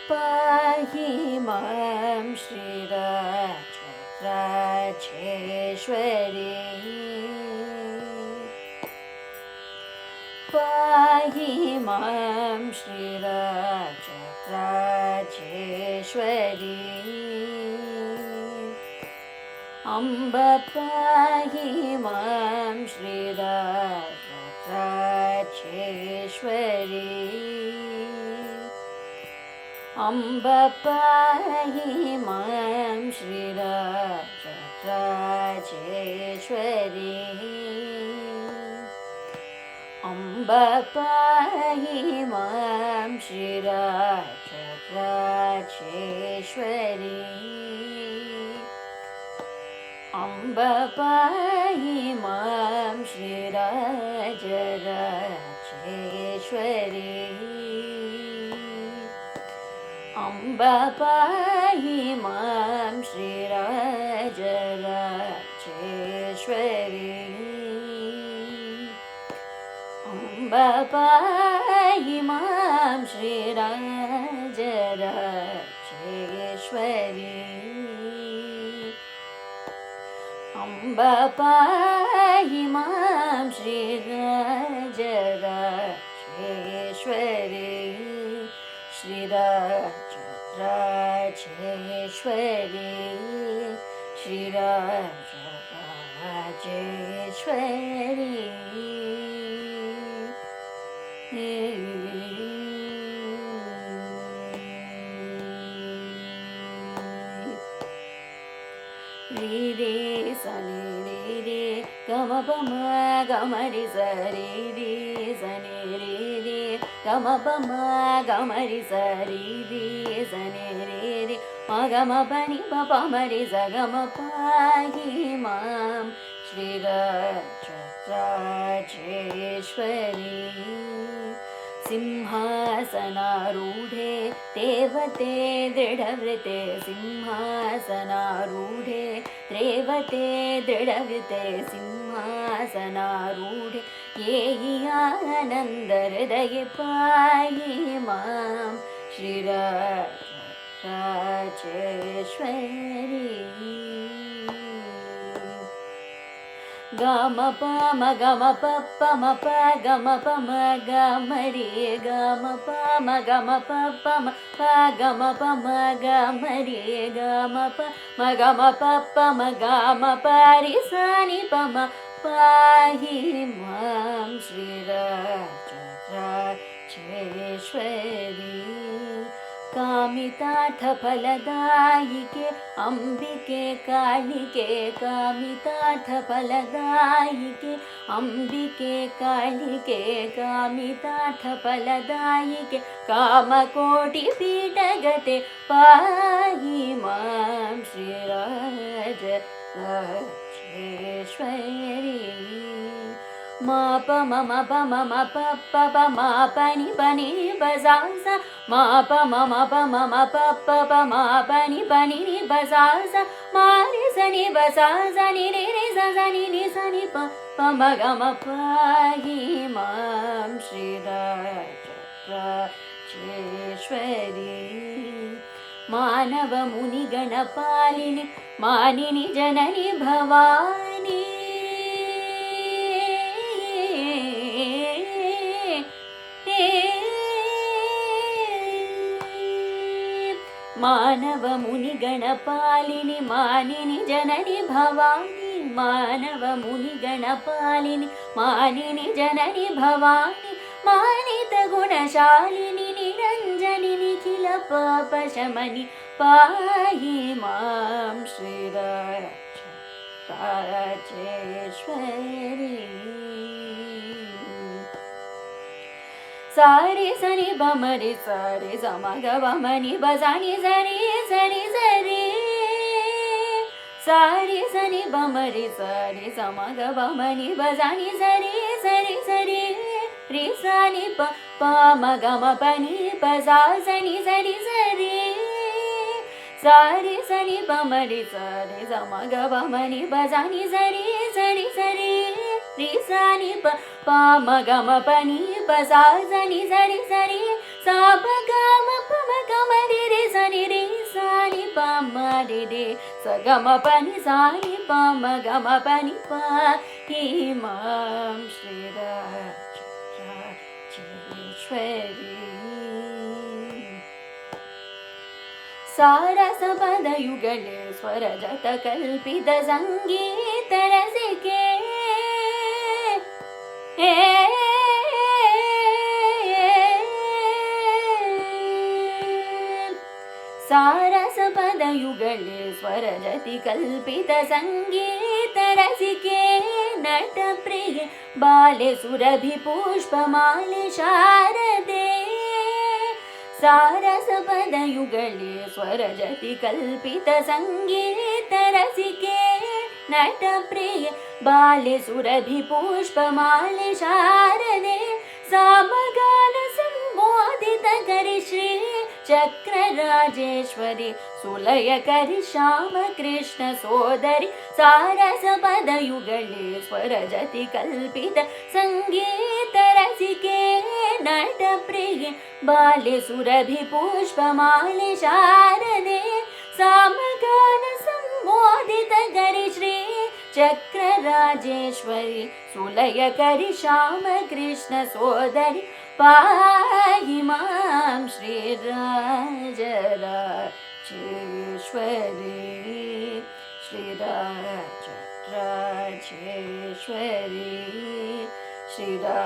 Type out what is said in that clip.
पाहि मां श्रीराजराजेश्वरी पाहि मां श्रीराजराजेश्वरी अम्ब पाहि मां श्रीराजराजेश्वरी अम्ब पाहि मां श्रीराजराजेश्वरी अम्ब पाहि मां श्रीराजराजेश्वरी अम्ब पाहि मां श्रीराजराजेश्वरी अम्ब पाहि मां श्रीराजराजेश्वरी अम्ब पाहि मां श्रीराजराजेश्वरी अम्ब पाहि मां श्रीराजराजेश्वरी श्रीराजराजेश्वरी श्रीराजराजेश्वरी रे रे सनि रे रे गम पम गम रि स रे रे सनि रे रे गम पम गम रि स रे रे सनि रे रे म गम पनि प म रि स गम पाहि मां श्रीराजराजेश्वरी सिंहासनारूढे देवते दृढवृते सिंहासनारूढे देवते दृढवृते सिंहासनारूढे ये आनन्दहृदये पाहि मां श्रीराजराजेश्वरी गम पम गम प म प गम पम गम रे गम पम गम प म प गम पम गम रे गम प म गम प म गम प रि स नि प म पाहि मां श्रीराजराजेश्वरी कामितार्थफलदायिके अम्बिके कालिके कामितार्थफलदायिके अम्बिके कालिके कामितार्थफलदायिके कामकोटिपीठगते पाहि मां श्रीराजराजेश्वरी म प म प म प प म प नि ब सा सा म प म प म प प म प नि ब सा सा म रि स नि ब सा सा नि रि रि स सा नि स नि प म ग म पाहि मां श्रीराजराजेश्वरी मानव मुनिगणपालिनि मानिनि जननि भवानी मानव मुनिगणपालिनि मानिनि जननि भवानी मानव मुनिगणपालिनि मानिनि जननि भवानी मानित गुणशालिनि निरञ्जनि निखिल पापशमनि पाहि मां श्रीराजराजेश्वरी सारे सनि बम रे सारे सम ग बम नि ब सा नि स रि सरि सरि सारे सनि बम रे सारे सम ग बम नि ब सा नि स रि सरि सरि रि सा नि प म ग म प नि प सा स नि स रि सरि सारे सनि बम रे सारे सम ग बम नि ब सा नि स रि सरि सरि रि सा नि प म ग म प नि प सा स नि स रि सरि सा प ग म प म ग म रे गम पनि सा नि प म गम पनि प इमां श्रीराजेश्वरी सारसपदयुगले स्वरजतकल्पित सङ्गीतरसिके सारसपदयुगले स्वरजति कल्पित सङ्गीतरसिके नटप्रिये बाले सुरभिपुष्पमाले शारदे सारसपदयुगले स्वरजति कल्पित सङ्गीतरसिके नटप्रिये बाले सुरभिपुष्पमाले शारदे सामगानसम्मोदितकरि श्री चक्रराजेश्वरि सुलयकरि श्यामकृष्ण सोदरि सारसपदयुगले स्वरजति कल्पित सङ्गीतरसिके नटप्रिये बाले सुरभिपुष्पमाले शारदे सामगानसम्मोदितकरि श्री चक्रराजेश्वरि सुलयकरि श्यामकृष्ण सोदरि पाहि मां श्रीराजराजेश्वरी श्रीराजराजेश्वरी श्रीराजराजेश्वरी